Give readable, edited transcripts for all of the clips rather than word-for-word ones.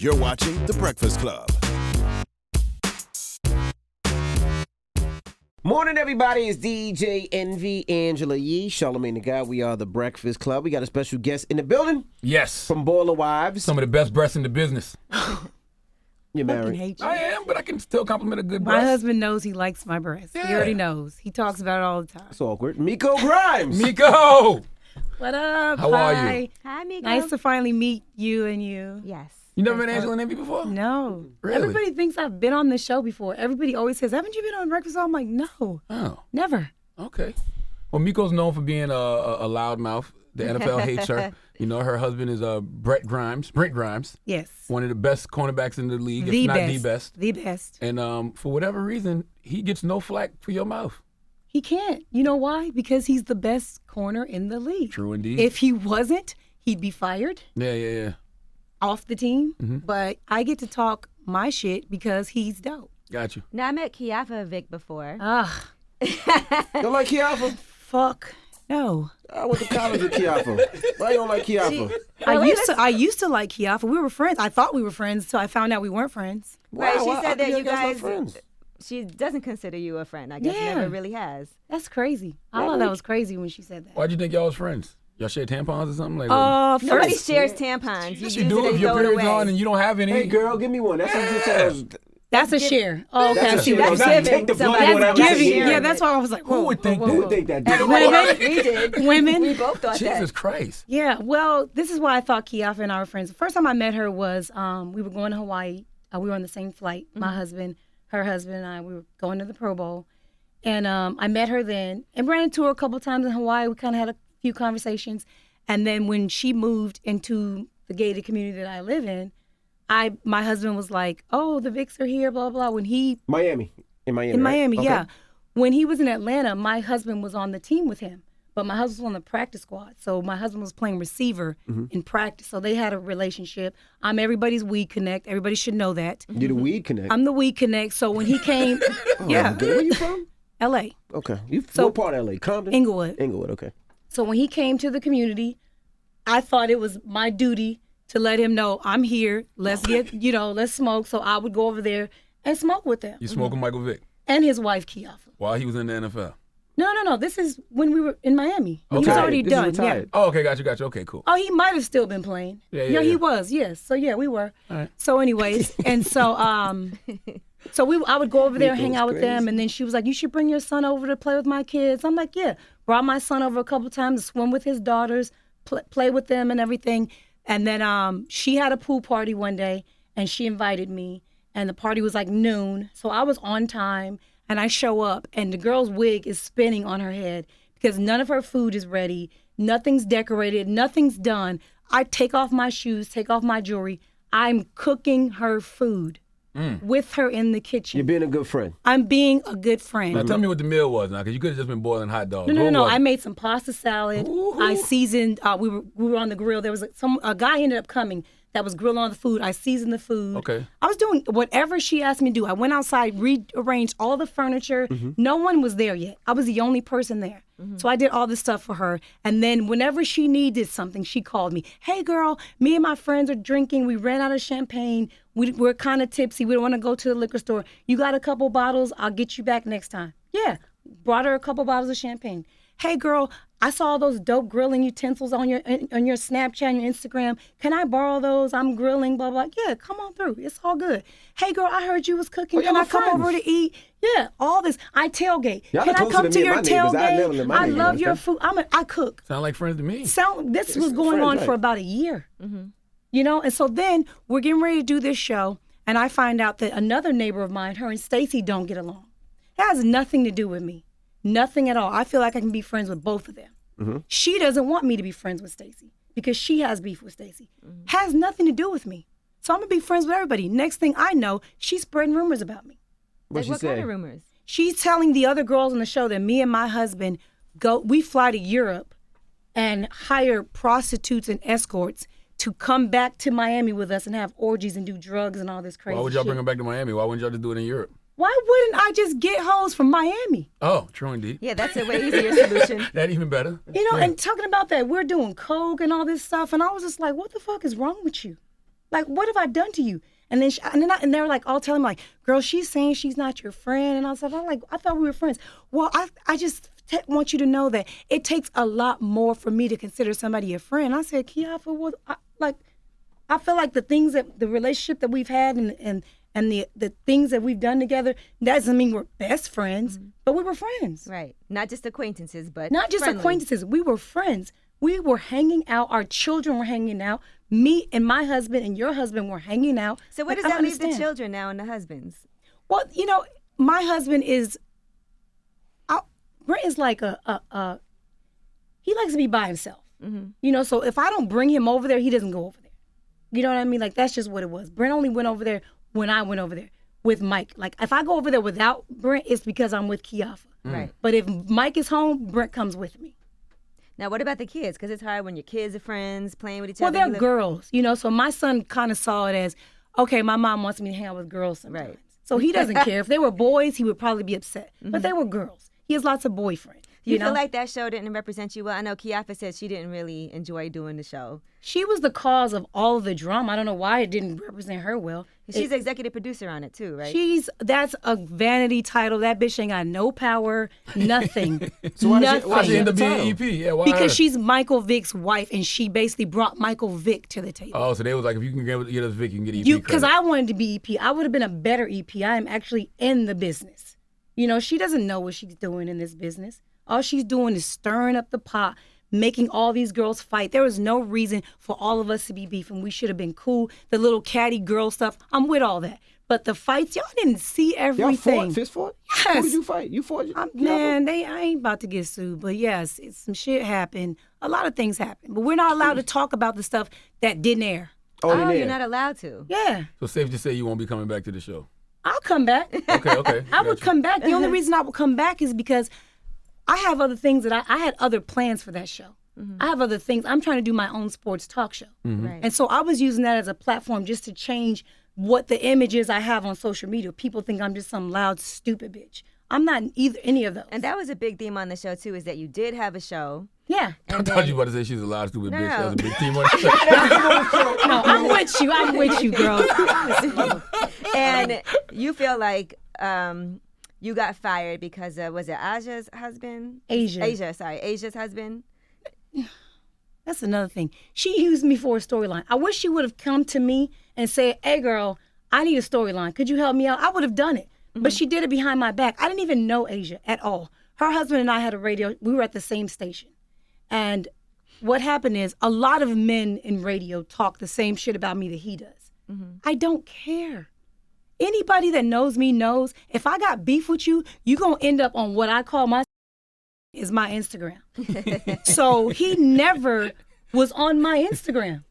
You're watching The Breakfast Club. Morning, everybody. It's DJ Envy, Angela Yee, Charlamagne the Guy. We are The Breakfast Club. We got a special guest in the building. Yes. From Boiler Wives. Some of the best breasts in the business. You're married. Hate you. I am, but I can still compliment a good My breast. husband knows he likes my breasts. Yeah. He already knows. He talks about it all the time. It's awkward. Miko Grimes. Miko! What up? How Hi. are you? Hi, Miko. Nice to finally meet you and you. Yes. You never met Angela and Envy before? No. Really? Everybody thinks I've been on the show before. Everybody always says, haven't you been on Breakfast? I'm like, no. Oh, Never. okay. Well, Miko's known for being a loudmouth. The NFL hates her. You know, her husband is Brent Grimes. Yes. One of the best cornerbacks in the league, The if not best. the best. The best. And for whatever reason, he gets no flack for your mouth. He can't. You know why? Because he's the best corner in the league. True indeed. If he wasn't, he'd be fired Yeah. off the team. Mm-hmm. But I get to talk my shit because he's dope. Got you. Now, I met Kiev Vick before. Ugh. Don't like Kiafa? Fuck. No. I went to college with Kiafa. Why you don't like Kiafa? I used to like Kiafa. We were friends. I thought we were friends until I found out we weren't friends. Right, she Why said that come you not guys, friends? she doesn't consider you a friend. I guess Yeah. never really has. That's crazy. I thought that was crazy when she said that. Why'd you think y'all was friends? Y'all share tampons or something? Like Nobody First, shares tampons. yes, You you use do it if and your throw it period's away. on and you don't have any. Hey, girl, give me one. That's what that's a share. Oh, okay. I That's see a what share. you're Not saying. take the blood Somebody- one out That's of giving. the Yeah, that's why I was like, whoa, Who would think whoa, that? Who whoa, would think that? Women. We did. Women. We both thought Jesus that. Christ. Yeah, well, this is why I thought Kiafa and I were friends. The first time I met her was we were going to Hawaii. We were on the same flight. My husband, her husband, and I, we were going to the Pro Bowl. And I met her then and ran into her a couple times in Hawaii. We kind of had a few conversations. And then when she moved into the gated community that I live in, my husband was like, oh, the Vicks are here, blah, blah. When he Miami. In Miami. in right? Miami, Okay. yeah. When he was in Atlanta, my husband was on the team with him, but my husband was on the practice squad. So my husband was playing receiver in practice. So they had a relationship. I'm everybody's weed connect. Everybody should know that. You the weed connect. I'm the weed connect. So when he came, yeah, Good. Where you from? L.A., Okay. You So- what part of LA? Compton? Inglewood. Inglewood, okay. So when he came to the community, I thought it was my duty to let him know I'm here. Let's let's smoke. So I would go over there and smoke with them You smoking Michael Vick and his wife Kiafa. while he was in the NFL. No. This is when we were in Miami. He was Okay. already This is done. retired. Oh, okay, got you. Okay, cool. Oh, he might have still been playing. Yeah, he yeah. was. Yes. So yeah, we were. All right. So anyways, and so I would go over there, hang Miko's out with them, crazy. and then she was like, "You should bring your son over to play with my kids." I'm like, "Yeah." Brought my son over a couple times to swim with his daughters, play with them, and everything. And then she had a pool party one day, and she invited me, and the party was like noon, so I was on time, and I show up, and the girl's wig is spinning on her head because none of her food is ready, nothing's decorated, nothing's done. I take off my shoes, take off my jewelry. I'm cooking her food with her in the kitchen. You're being a good friend. I'm being a good friend. Now tell me what the meal was now, because you could have just been boiling hot dogs. No. What was I it? made some pasta salad. Ooh. I seasoned. We were on the grill. There was a guy ended up coming that was grilling all the food. I seasoned the food. Okay. I was doing whatever she asked me to do. I went outside, rearranged all the furniture. No one was there yet. I was the only person there. So I did all this stuff for her. And then whenever she needed something, she called me. Hey, girl, me and my friends are drinking. We ran out of champagne. We're kind of tipsy. We don't want to go to the liquor store. You got a couple bottles? I'll get you back next time. Yeah. Brought her a couple bottles of champagne. Hey, girl, I saw all those dope grilling utensils on your Snapchat and your Instagram. Can I borrow those? I'm grilling, blah, blah. Yeah, come on through. It's all good. Hey, girl, I heard you was cooking. Oh, Can y'all I come friends. over to eat? Yeah, all this. I tailgate. Y'all Can are I closer come than to me and your my neighbors. I never let my tailgate? I neighbors love know your that. food. I cook. Sound like friends to me. This was It's going friends, on right. for about a year. You know, and so then we're getting ready to do this show, and I find out that another neighbor of mine, her and Stacy, don't get along. That has nothing to do with me. Nothing at all. I feel like I can be friends with both of them. She doesn't want me to be friends with Stacy because she has beef with Stacy. Has nothing to do with me. So I'm gonna be friends with everybody. Next thing I know, she's spreading rumors about me. What'd she What say? kind of rumors? She's telling the other girls on the show that me and my husband we fly to Europe and hire prostitutes and escorts to come back to Miami with us and have orgies and do drugs and all this crazy Why would y'all shit. bring her back to Miami? Why wouldn't y'all just do it in Europe? Why wouldn't I just get hoes from Miami? Oh, true indeed. Yeah, that's a way easier solution. That even better. You know, and talking about that, we're doing coke and all this stuff, and I was just like, what the fuck is wrong with you? Like, what have I done to you? And then and they were like all telling me like, girl, she's saying she's not your friend. And I was like, I thought we were friends. Well, I just want you to know that it takes a lot more for me to consider somebody a friend. I said, Kiev, I feel like the relationship that we've had and the things that we've done together, doesn't mean we're best friends, but we were friends. Right. Not just acquaintances, but not just friendly. acquaintances. We were friends. We were hanging out. Our children were hanging out. Me and my husband and your husband were hanging out. So what does I that leave the understand. children now and the husbands? Well, my husband is, Brent is like he likes to be by himself. So if I don't bring him over there, he doesn't go over there. You know what I mean? Like, that's just what it was. Brent only went over there when I went over there with Mike. Like, if I go over there without Brent, it's because I'm with Kiev. Right. But if Mike is home, Brent comes with me. Now, what about the kids? Because it's hard when your kids are friends, playing with each Well, other. they're girls, so my son kind of saw it as, okay, my mom wants me to hang out with girls sometimes. Right. So he doesn't care. If they were boys, he would probably be upset. But they were girls. He has lots of boyfriends. You feel like that show didn't represent you well? I know Kiafa said she didn't really enjoy doing the show. She was the cause of all of the drama. I don't know why it didn't represent her well. She's the executive producer on it too, right? That's a vanity title. That bitch ain't got no power, nothing. So why Why she end up being Title. EP? Yeah, why Because her? she's Michael Vick's wife, and she basically brought Michael Vick to the table. Oh, so they was like, if you can get us Vic, you can get EP Because credit. I wanted to be EP. I would have been a better EP. I am actually in the business. She doesn't know what she's doing in this business. All she's doing is stirring up the pot, making all these girls fight. There was no reason for all of us to be beefing. We should have been cool. The little catty girl stuff, I'm with all that. But the fights, y'all didn't see Y'all everything. fought? Fist fought? Yes. Who did you fight? You fought? Man, I ain't about to get sued. But yes, some shit happened. A lot of things happened. But we're not allowed to talk about the stuff that didn't air. Oh, you're not allowed to. Yeah. So safe to say you won't be coming back to the show. I'll come back. Okay. I would come back. The only reason I would come back is because I have other things that I had other plans for that show. I have other things. I'm trying to do my own sports talk show. Right. And so I was using that as a platform just to change what the image is I have on social media. People think I'm just some loud, stupid bitch. I'm not any of those. And that was a big theme on the show too, is that you did have a show. Yeah. I thought you were about to say she's a loud, stupid bitch. That was a big team on the show. No, I'm with you, girl. And you feel like you got fired because of, was it Asia's husband? Asia's husband. That's another thing. She used me for a storyline. I wish she would have come to me and said, hey, girl, I need a storyline. Could you help me out? I would have done it. But she did it behind my back. I didn't even know Asia at all. Her husband and I had a radio. We were at the same station. And what happened is a lot of men in radio talk the same shit about me that he does. I don't care. Anybody that knows me knows if I got beef with you, you're going to end up on what I call my is my Instagram. So he never was on my Instagram.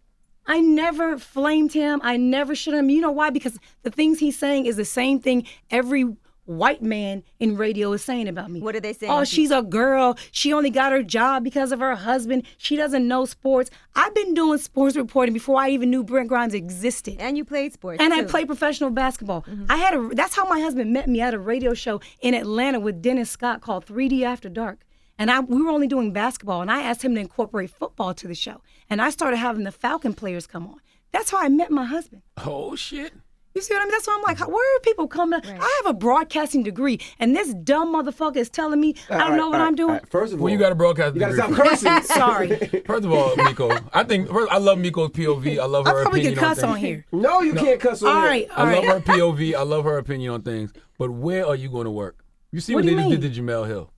I never flamed him. I never shit him. You know why? Because the things he's saying is the same thing every white man in radio is saying about me. What are they saying? Oh, she's a girl. She only got her job because of her husband. She doesn't know sports. I've been doing sports reporting before I even knew Brent Grimes existed. And you played sports And too. I played professional basketball. That's how my husband met me at a radio show in Atlanta with Dennis Scott called 3D After Dark. And we were only doing basketball, and I asked him to incorporate football to the show. And I started having the Falcon players come on. That's how I met my husband. Oh, shit. You see what I mean? That's why I'm like, where are people coming? Right. I have a broadcasting degree, and this dumb motherfucker is telling me I don't know what I'm doing. First of all, Well, you got a broadcast you got to degree. stop cursing. Sorry. First of all, Miko, I love Miko's POV. I love I her thought we opinion could on cuss things. on here. No, you can't cuss on All here. right, all I right. love her POV. I love her opinion on things. But where are you going to work? You see what What do they you just did to Jamel Hill.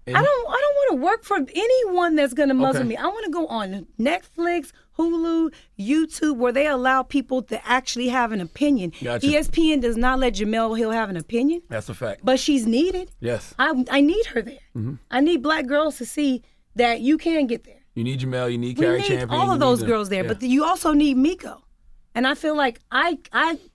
And I don't want to work for anyone that's going to muzzle Okay. me. I want to go on Netflix, Hulu, YouTube, where they allow people to actually have an opinion. Gotcha. ESPN does not let Jamel Hill have an opinion, That's a fact. but she's needed. Yes. I need her there. I need black girls to see that you can get there. You need Jamel. You need We Carrie need Champion. all you of need those them. girls there, Yeah. but you also need Miko. And I feel like I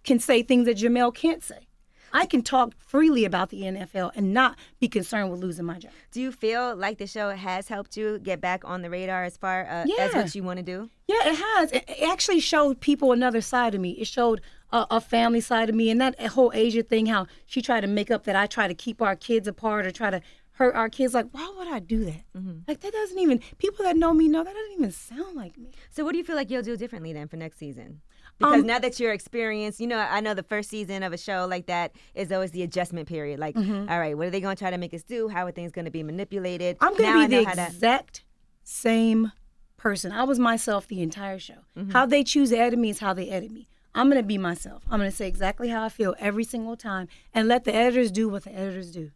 can say things that Jamel can't say. I can talk freely about the NFL and not be concerned with losing my job. Do you feel like the show has helped you get back on the radar as far as Yeah. what you want to do? Yeah, it has. It actually showed people another side of me. It showed a family side of me, and that whole Asia thing, how she tried to make up that I try to keep our kids apart or try to hurt our kids. Like, why would I do that? Like, that doesn't even, people that know me know that doesn't even sound like me. So what do you feel like you'll do differently then for next season? Because now that you're experienced, I know the first season of a show like that is always the adjustment period. Like, all right, what are they going to try to make us do? How are things going to be manipulated? I'm going to be the exact same person. I was myself the entire show. How they choose to edit me is how they edit me. I'm going to be myself. I'm going to say exactly how I feel every single time and let the editors do what the editors do.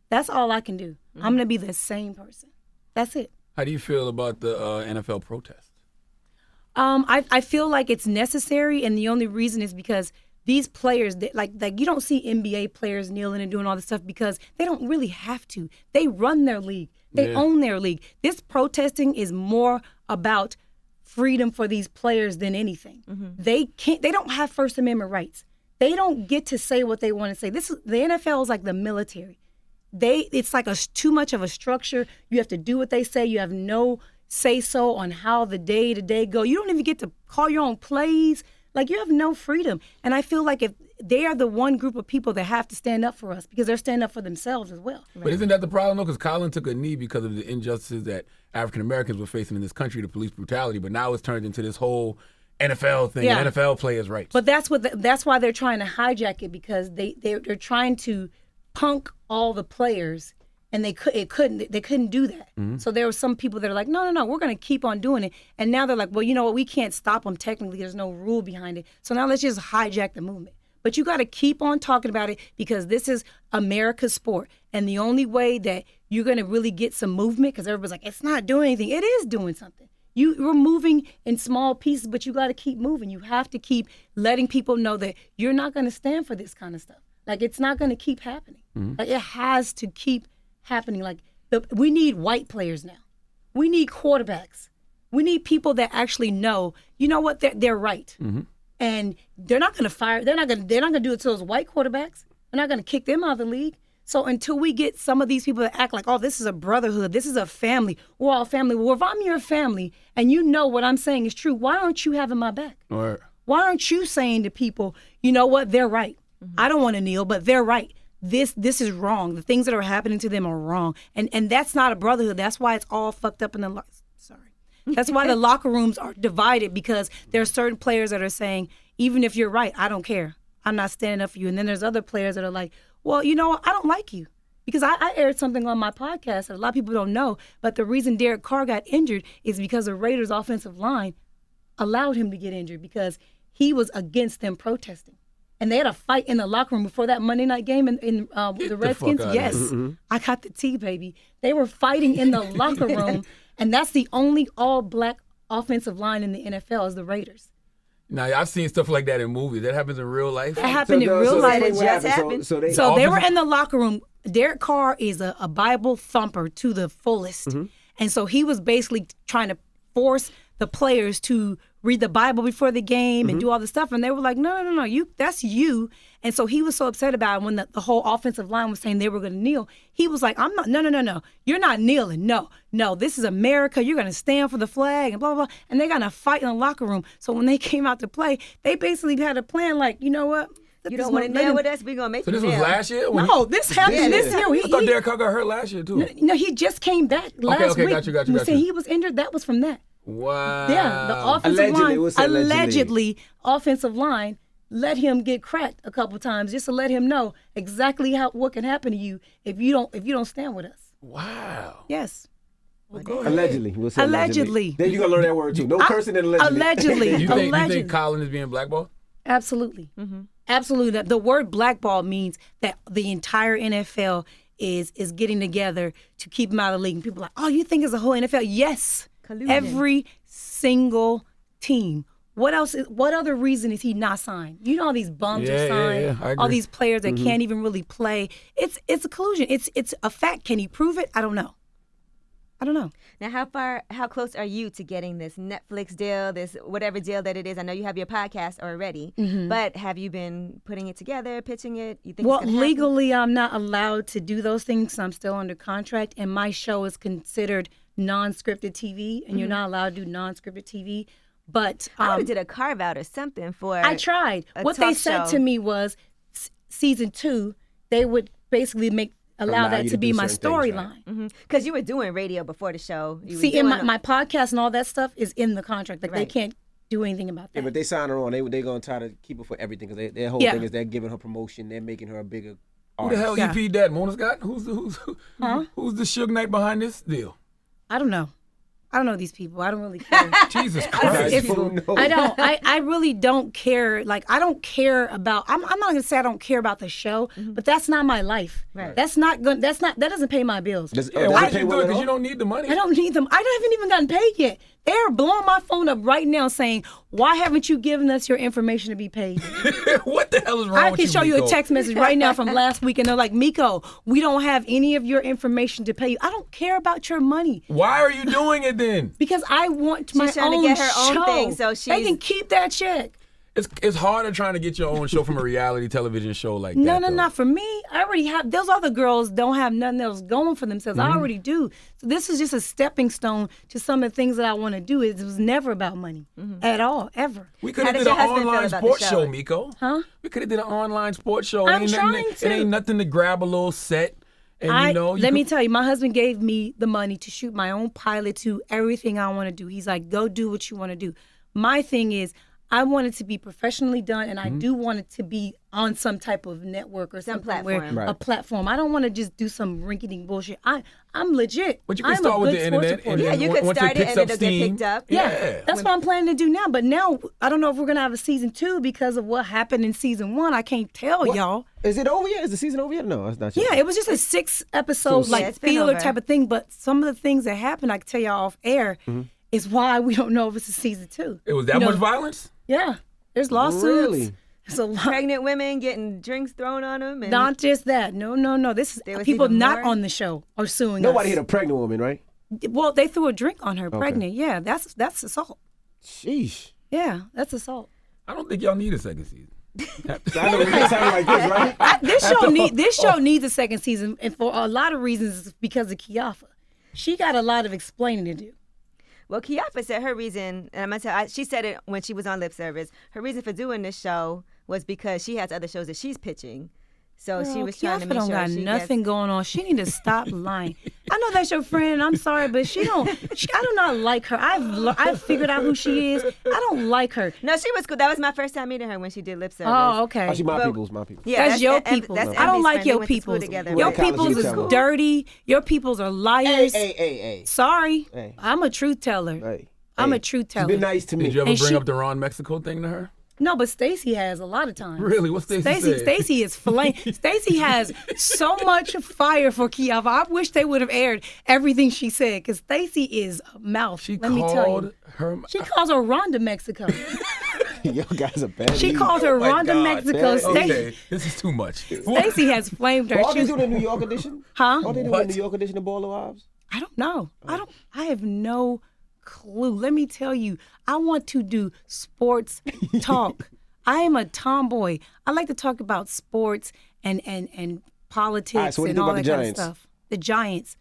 That's all I can do. I'm going to be the same person. That's it. How do you feel about the NFL protests? I feel like it's necessary, and the only reason is because these players, like you don't see NBA players kneeling and doing all this stuff because they don't really have to. They run their league. They own their league. This protesting is more about freedom for these players than anything. They don't have First Amendment rights. They don't get to say what they want to say. The NFL is like the military. It's like too much of a structure. You have to do what they say. You have no say-so on how the day-to-day go. You don't even get to call your own plays. Like, you have no freedom. And I feel like if they are the one group of people that have to stand up for us because they're standing up for themselves as well. But isn't that the problem, though? Because Colin took a knee because of the injustices that African Americans were facing in this country, the police brutality. But now it's turned into this whole NFL thing, NFL players' rights. But that's why they're trying to hijack it, because they're trying to punk all the players, and they couldn't do that. So there were some people that are like, no, we're going to keep on doing it. And now they're like, well, you know what, we can't stop them technically. There's no rule behind it. So now let's just hijack the movement. But you got to keep on talking about it because this is America's sport. And the only way that you're going to really get some movement, because everybody's like, it's not doing anything. It is doing something. You're moving in small pieces, but you got to keep moving. You have to keep letting people know that you're not going to stand for this kind of stuff. Like, it's not going to keep happening. Like, it has to keep happening. Like, we need white players now. We need quarterbacks. We need people that actually know, you know what, they're right. And they're not going to fire. They're not going to do it to those white quarterbacks. They're not going to kick them out of the league. So until we get some of these people that act like, oh, this is a brotherhood, this is a family, we're all family. Well, if I'm your family and you know what I'm saying is true, why aren't you having my back? Right. Why aren't you saying to people, you know what, they're right. I don't want to kneel, but they're right. This is wrong. The things that are happening to them are wrong. And that's not a brotherhood. That's why it's all fucked up in the That's why the locker rooms are divided, because there are certain players that are saying, even if you're right, I don't care. I'm not standing up for you. And then there's other players that are like, well, you know what? I don't like you. Because I aired something on my podcast that a lot of people don't know, but the reason Derek Carr got injured is because the Raiders' offensive line allowed him to get injured because he was against them protesting. And they had a fight in the locker room before that Monday night game in the Redskins. Yes, I got the tea, baby. They were fighting in the locker room, and that's the only all-black offensive line in the NFL is the Raiders. Now, I've seen stuff like that in movies. That happens in real life? That happened in real life. It just happened. So they were in the locker room. Derek Carr is a Bible thumper to the fullest. And so he was basically trying to force the players to read the Bible before the game and do all this stuff. And they were like, no, that's you. And so he was so upset about it when the whole offensive line was saying they were going to kneel. He was like, I'm not, no. You're not kneeling. No, this is America. You're going to stand for the flag and blah, blah, blah. And they got in a fight in the locker room. So when they came out to play, they basically had a plan like, you know what? You don't want to kneel with us? We're going to make you kneel. So this was last year? No, this happened this year. I thought Derek Carr got hurt last year, too. No, he just came back last week. Got you. Saying he was injured, that was from that. Wow. Yeah, the offensive line, offensive line let him get cracked a couple times just to let him know exactly what can happen to you if you don't stand with us. Wow. Yes. Allegedly. We'll say Allegedly. Then you're going to learn that word, too. No cursing in allegedly. Allegedly. You think Colin is being blackballed? Absolutely. Absolutely. The word blackball means that the entire NFL is getting together to keep him out of the league. And people are like, oh, you think it's the whole NFL? Yes. Collusion. Every single team. What other reason is he not signed? You know, all these bums are signed. I agree. All these players that can't even really play. It's a collusion. It's a fact. Can he prove it? I don't know. Now, how close are you to getting this Netflix deal, this whatever deal that it is? I know you have your podcast already, but have you been putting it together, pitching it? You think? Well, legally, I'm not allowed to do those things. I'm still under contract, and my show is considered non-scripted TV, and you're not allowed to do non-scripted TV. But I would have did a carve out or something for. I tried. What they said to me was, season 2, they would basically make allow that you to to be do my certain things, storyline. right. Because you were doing radio before the show. You were See, in doing my podcast and all that stuff is in the contract. Like they Right. can't do anything about that. Yeah, but they sign her on. They're going to try to keep her for everything because their whole Yeah. thing is they're giving her promotion. They're making her a bigger Who the artist. hell Yeah. EP that? Mona Scott? Who's the Suge Knight behind this deal? I don't know. I don't know these people. I don't really care. Jesus I Christ. don't know. I don't. I really don't care. Like I don't care about. I'm not gonna say I don't care about the show, but that's not my life. Right. That's not good. That's not. That doesn't pay my bills. Does, Yeah, does why it pay you do well it? at Because all? you don't need the money. I don't need them. I haven't even gotten paid yet. They're blowing my phone up right now saying, "Why haven't you given us your information to be paid?" What the hell is wrong I with can you, show you a Miko? text message right now from last week, and they're like, "Miko, we don't have any of your information to pay you. I don't care about your money." Why are you doing it then? Because I want my trying to own get her own show. thing, so they she's- can keep that check. It's harder trying to get your own show from a reality television show like No, that. no, though. not for me. I already have. Those other girls don't have nothing else going for themselves. I already do. So this is just a stepping stone to some of the things that I want to do. It was never about money at all, ever. We could How have does did an your husband feel online about the sports show? show, Miko. Huh? We could have did an online sports show. I'm It trying ain't nothing to grab a little set. And Let me tell you, my husband gave me the money to shoot my own pilot to everything I want to do. He's like, go do what you want to do. My thing is, I want it to be professionally done, and I do want it to be on some type of network or Some something where platform. Right. a platform. I don't want to just do some rinky-dink bullshit. I'm legit. But you can I'm start a with good the sports internet. reporter. And Yeah, then you once could it start it picks and up it'll get steam, picked up. Yeah. That's what I'm planning to do now. But now I don't know if we're gonna have a season 2 because of what happened in season 1. I can't tell y'all. Is it over yet? Is the season over yet? No, it's not yet. Yeah, it was just a 6 episode Yeah, like it's been feeler over. type of thing. But some of the things that happened, I can tell y'all off air, is why we don't know if it's a season 2. It was that You know, much violence? Yeah, there's lawsuits. Really? There's a lot. Pregnant women getting drinks thrown on them. And Not just that. No. This is There was people even not more? on the show are suing Nobody us. hit a pregnant woman, right? Well, they threw a drink on her, pregnant. Yeah, that's assault. Sheesh. Yeah, that's assault. I don't think y'all need a second season. I know it sounded like this, right? This show needs a second season, and for a lot of reasons, it's because of Kiafa. She got a lot of explaining to do. Well, Kiev said her reason, and I'm gonna tell. She said it when she was on Lip Service. Her reason for doing this show was because she has other shows that she's pitching. So she was trying to Kiafa make don't sure got she nothing going on. She need to stop lying. I know that's your friend. I'm sorry, but I do not like her. I've figured out who she is. I don't like her. No, she was cool. That was my first time meeting her when she did Lip Service. Oh, okay. Oh, she my But- people's, my people's. Yeah, That's your Em- people. That's I don't Emmy's like friend. They your went to school peoples. together. Your What college peoples you is tell me? dirty. Your peoples are liars. Hey. Sorry. Hey. I'm a truth teller. Hey. I'm Hey. a truth She's teller. been nice to me. Did you ever And bring she- up the Ron Mexico thing to her? No, but Stacey has a lot of times. Really? What Stacey said? Stacey is flame. Stacey has so much fire for Kiava. I wish they would have aired everything she said because Stacey is a mouth. She Let me tell called you. her. She calls her Rhonda Mexico. Yo, guys are bad. She calls her Oh my Rhonda God. Mexico. Okay, this is too much. Stacey has flamed her. Are they She's- doing the New York edition? Huh? Are they doing What? the New York edition of Ball of Wives? I don't know. I have no clue. Let me tell you, I want to do sports talk. I am a tomboy. I like to talk about sports and politics All right, so what do you and think all about that the kind of Giants? stuff. The Giants.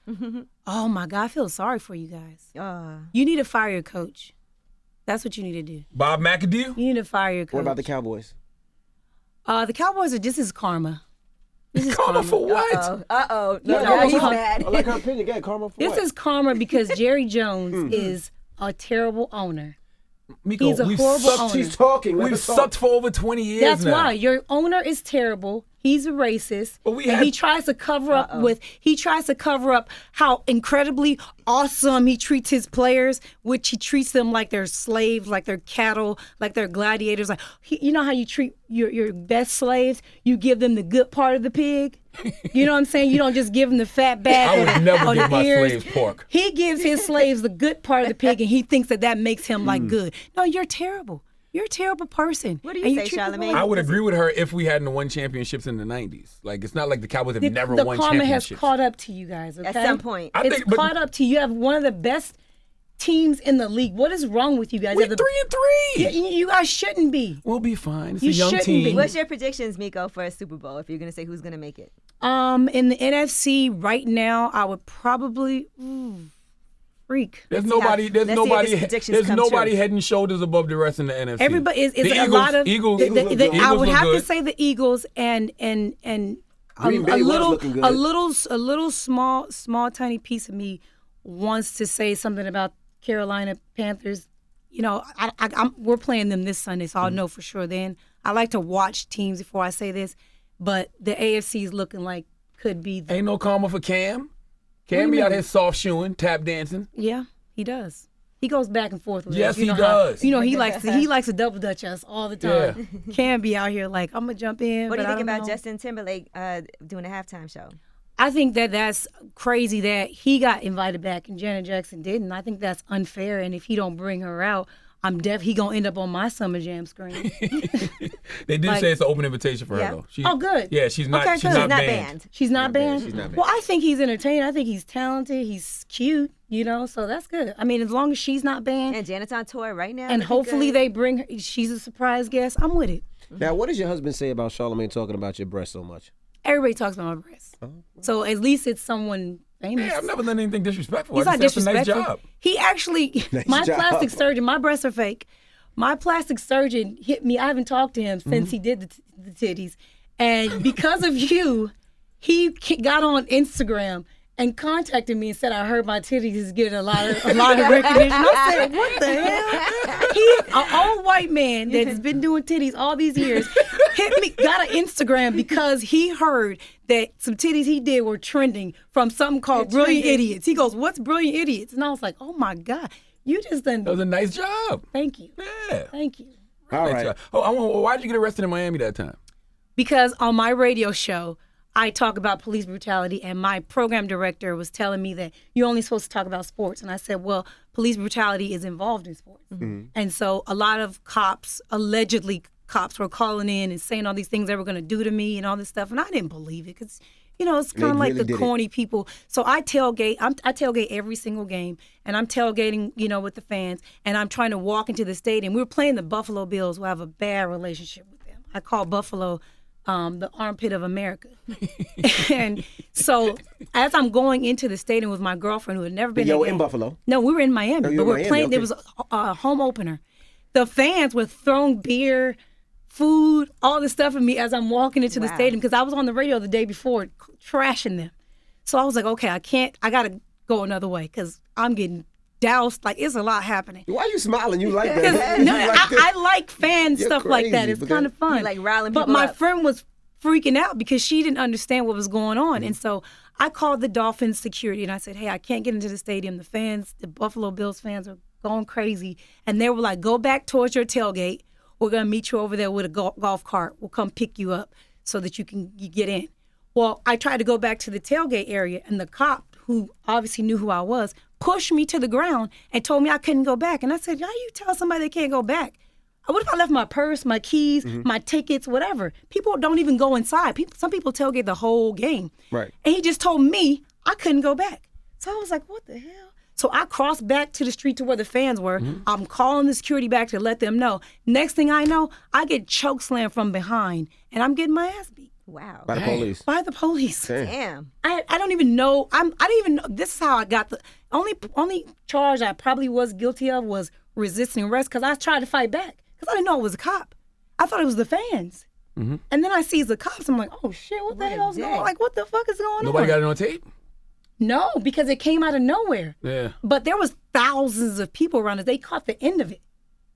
Oh my God, I feel sorry for you guys. Oh. You need to fire your coach. That's what you need to do. Bob McAdoo? You need to fire your coach. What about the Cowboys? The Cowboys are just as karma. This is Karma for what? Uh-oh. Yeah, No, he's karma. mad. I like her opinion. Get karma for This what? is karma because Jerry Jones is a terrible owner. Miko, He's a we've horrible sucked, owner. She's talking. Let We've her talk. sucked for over 20 years That's now. why your owner is terrible. He's a racist, But we and had- he tries to cover up how incredibly awesome he treats his players, which he treats them like they're slaves, like they're cattle, like they're gladiators. Like you know how you treat your best slaves? You give them the good part of the pig. You know what I'm saying? You don't just give them the fat back. I would never or give the my ears. slaves pork. He gives his slaves the good part of the pig, and he thinks that makes him like good. No, you're terrible. You're a terrible person. What do you And say, treat people Charlamagne? I would agree with her if we hadn't won championships in the 90s. Like, it's not like the Cowboys have never the won karma has championships. caught up to you guys. Okay? At some point. I It's think- but- caught up to you. You have one of the best teams in the league. What is wrong with you guys? We're You have 3-3. you guys shouldn't be. We'll be fine. It's You a young shouldn't team. be. What's your predictions, Miko, for a Super Bowl? If you're gonna say who's gonna make it, In the NFC right now, I would probably freak. There's Let's see nobody. how- There's let's see if nobody. his predictions There's come nobody true. head and shoulders above the rest in the NFC. Everybody is The a Eagles, lot of Eagles. I Eagles would look have good. to say the Eagles and Green Bay was looking good. a little small, tiny piece of me wants to say something about Carolina Panthers. You know, we're playing them this Sunday, so I'll know for sure then. I like to watch teams before I say this, but the AFC is looking like could be. Ain't no karma for Cam. Cam be out here soft shoeing, tap dancing. Yeah, he does. He goes back and forth with yes, us. You he know does. He likes to double dutch us all the time. Yeah. Cam be out here like, I'm gonna jump in. What do you think about know. Justin Timberlake doing a halftime show? I think that's crazy that he got invited back and Janet Jackson didn't. I think that's unfair, and if he don't bring her out, he gonna end up on my Summer Jam screen. They did say it's an open invitation for her though. Good. Yeah, she's not. Okay, she's not banned. She's not banned. She's not banned. Well, I think he's entertaining. I think he's talented. He's cute. You know, so that's good. I mean, as long as she's not banned. And Janet's on tour right now. And hopefully they bring her. She's a surprise guest. I'm with it. Now, what does your husband say about Charlamagne talking about your breasts so much? Everybody talks about my breasts. So at least it's someone famous. Yeah, I've never done anything disrespectful. He's I not just said disrespectful. It's a nice job. He actually, my plastic surgeon, my breasts are fake. My plastic surgeon hit me. I haven't talked to him since he did the titties. And because of you, he got on Instagram and contacted me and said, I heard my titties is getting a lot of recognition. I said, what the hell? He, an old white man that has been doing titties all these years, hit me, got an Instagram because he heard that some titties he did were trending from something called Brilliant Idiots. He goes, what's Brilliant Idiots? And I was like, oh my God, you just done. That was a nice job. Thank you. Yeah. Thank you. All Nice right. job. Why did you get arrested in Miami that time? Because on my radio show, I talk about police brutality, and my program director was telling me that you're only supposed to talk about sports. And I said, well, police brutality is involved in sports. And so a lot of allegedly cops were calling in and saying all these things they were going to do to me and all this stuff. And I didn't believe it because, you know, it's kind of like really the did corny people. So I tailgate. I tailgate every single game, and I'm tailgating, you know, with the fans, and I'm trying to walk into the stadium. We were playing the Buffalo Bills, who I have a bad relationship with them. I call Buffalo the armpit of America. And so as I'm going into the stadium with my girlfriend who had never been in Buffalo? No, we were in Miami. Oh, you but were we're in Miami, playing, okay. There was a home opener. The fans were throwing beer, food, all this stuff at me as I'm walking into the stadium because I was on the radio the day before trashing them. So I was like, okay, I got to go another way because I'm getting doused. Like, it's a lot happening. Why are you smiling? You like that? No, I like fan You're stuff like that. crazy, It's but kind of fun. You like riling But people my up. friend was freaking out because she didn't understand what was going on. And so I called the Dolphins security and I said, hey, I can't get into the stadium. The Buffalo Bills fans are going crazy. And they were like, go back towards your tailgate. We're going to meet you over there with a golf cart. We'll come pick you up so that you get in. Well, I tried to go back to the tailgate area, and the cop, who obviously knew who I was, pushed me to the ground and told me I couldn't go back. And I said, how you tell somebody they can't go back? What if I left my purse, my keys, my tickets, whatever? People don't even go inside. Some people tailgate the whole game. Right. And he just told me I couldn't go back. So I was like, what the hell? So I crossed back to the street to where the fans were. I'm calling the security back to let them know. Next thing I know, I get chokeslammed from behind, and I'm getting my ass beat. Wow. By the police. By the police. Damn. I don't even know. I didn't even know. This is how I got the only charge I probably was guilty of was resisting arrest because I tried to fight back because I didn't know it was a cop. I thought it was the fans. And then I see the cops. I'm like, oh shit, what the hell's going on? Like, what the fuck is going Nobody on? got it on tape? No, because it came out of nowhere. Yeah. But there was thousands of people around us. They caught the end of it.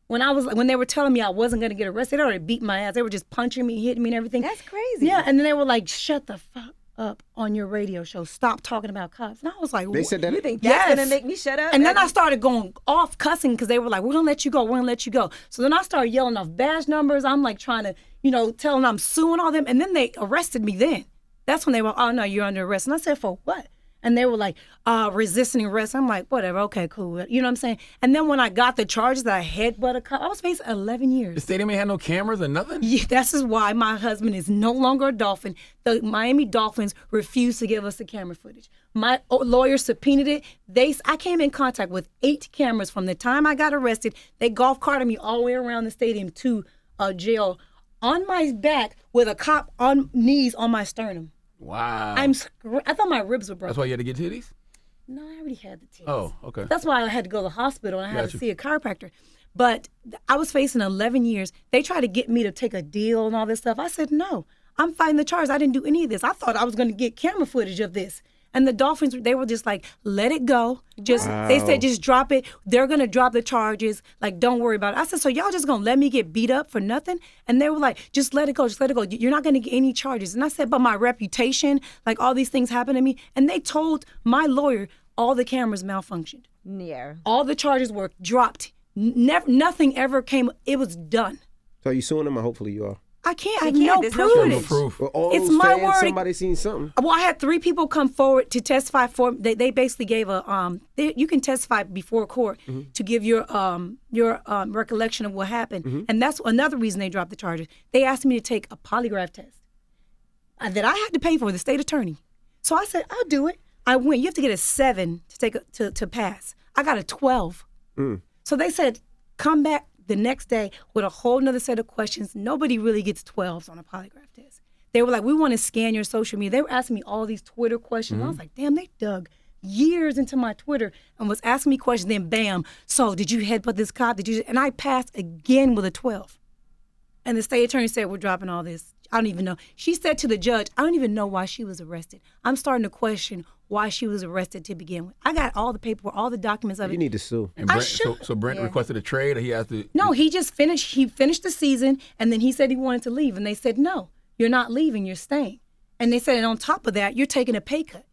When they were telling me I wasn't going to get arrested, they already beat my ass. They were just punching me, hitting me and everything. That's crazy. Yeah, and then they were like, shut the fuck up on your radio show. Stop talking about cops. And I was like, They said that? You think that's Yes. going to make me shut up? And then I started going off cussing because they were like, we're going to let you go. We're going to let you go. So then I started yelling off badge numbers. I'm like trying to, tell them I'm suing all them. And then they arrested me then. That's when they were, oh, no, you're under arrest. And I said, for what? And they were like, resisting arrest. I'm like, whatever, okay, cool. You know what I'm saying? And then when I got the charges that I headbutt a cop, I was facing 11 years. The stadium ain't had no cameras or nothing? Yeah, this is why my husband is no longer a Dolphin. The Miami Dolphins refused to give us the camera footage. My lawyer subpoenaed it. I came in contact with 8 cameras from the time I got arrested. They golf carted me all the way around the stadium to jail on my back with a cop on knees on my sternum. Wow. I thought my ribs were broken. That's why you had to get titties? No, I already had the titties. Oh, okay. That's why I had to go to the hospital and I had Gotcha. to see a chiropractor. But I was facing 11 years. They tried to get me to take a deal and all this stuff. I said, no, I'm fighting the charges. I didn't do any of this. I thought I was going to get camera footage of this. And the Dolphins, they were just like, let it go. Just They said, just drop it. They're going to drop the charges. Like, don't worry about it. I said, so y'all just going to let me get beat up for nothing? And they were like, just let it go. Just let it go. You're not going to get any charges. And I said, but my reputation, like all these things happened to me. And they told my lawyer all the cameras malfunctioned. Yeah. All the charges were dropped. Nothing ever came. It was done. So are you suing them, or hopefully you are? I can't. I have no proof. Well, all It's those my fans, word. Somebody seen something. Well, I had 3 people come forward to testify for. They basically gave a you can testify before court to give your recollection of what happened, and that's another reason they dropped the charges. They asked me to take a polygraph test that I had to pay for, the state attorney. So I said, I'll do it. I went. You have to get a 7 to take to pass. I got a 12. So they said, come back the next day with a whole nother set of questions. Nobody really gets 12s on a polygraph test. They were like, we want to scan your social media. They were asking me all these Twitter questions. I was like, damn, they dug years into my Twitter and was asking me questions. Then bam, so did you headbutt this cop? And I passed again with a 12. And the state attorney said, we're dropping all this. I don't even know. She said to the judge, I don't even know why she was arrested. I'm starting to question why she was arrested to begin with. I got all the paperwork, all the documents of it. You need to sue. And Brent, so Brent requested a trade, or he has to? No, he just finished. He finished the season, and then he said he wanted to leave. And they said, no, you're not leaving, you're staying. And they said, and on top of that, you're taking a pay cut.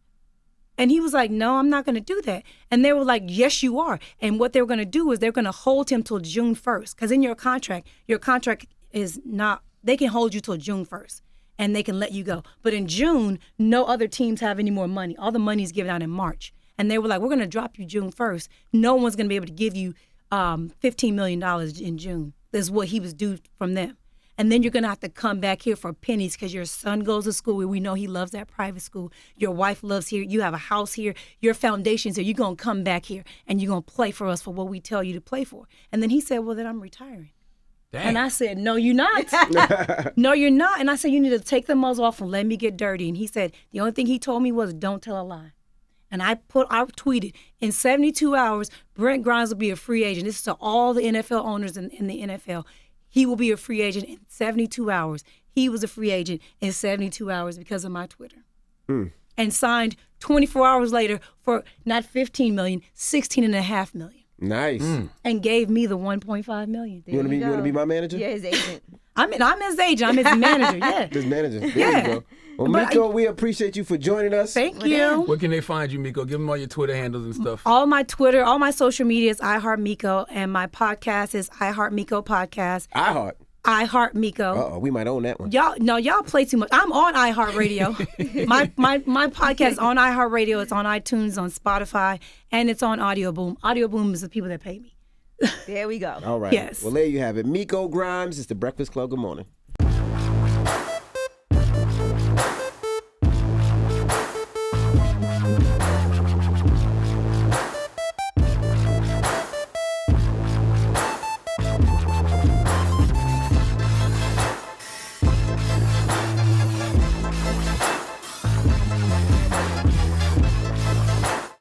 And he was like, no, I'm not going to do that. And they were like, yes, you are. And what they're going to do is they're going to hold him till June 1st. Because in your contract is not, they can hold you till June 1st. And they can let you go. But in June, no other teams have any more money. All the money is given out in March. And they were like, we're going to drop you June 1st. No one's going to be able to give you $15 million in June. That's what he was due from them. And then you're going to have to come back here for pennies because your son goes to school where we know he loves that private school. Your wife loves here. You have a house here. Your foundation's here. You're going to come back here and you're going to play for us for what we tell you to play for. And then he said, well, then I'm retiring. Dang. And I said, no, you're not. No, you're not. And I said, you need to take the muzzle off and let me get dirty. And he said, the only thing he told me was, don't tell a lie. And I tweeted, in 72 hours, Brent Grimes will be a free agent. This is to all the NFL owners in the NFL. He will be a free agent in 72 hours. He was a free agent in 72 hours because of my Twitter. And signed 24 hours later for not $15 million, $16.5 million. Nice. And gave me the $1.5 million. You want to be my manager? Yeah, his agent. I'm his agent. I'm his manager. Yeah. His manager. There you go. Well, Miko, we appreciate you for joining us. Thank you. Where can they find you, Miko? Give them all your Twitter handles and stuff. All my Twitter, all my social media is iHeartMiko, and my podcast is iHeartMiko Podcast. iHeartMiko. We might own that one. Y'all play too much. I'm on iHeartRadio. my podcast is on iHeartRadio. It's on iTunes, on Spotify, and it's on Audio Boom. Audio Boom is the people that pay me. There we go. All right. Yes. Well, there you have it. Miko Grimes. It's the Breakfast Club. Good morning.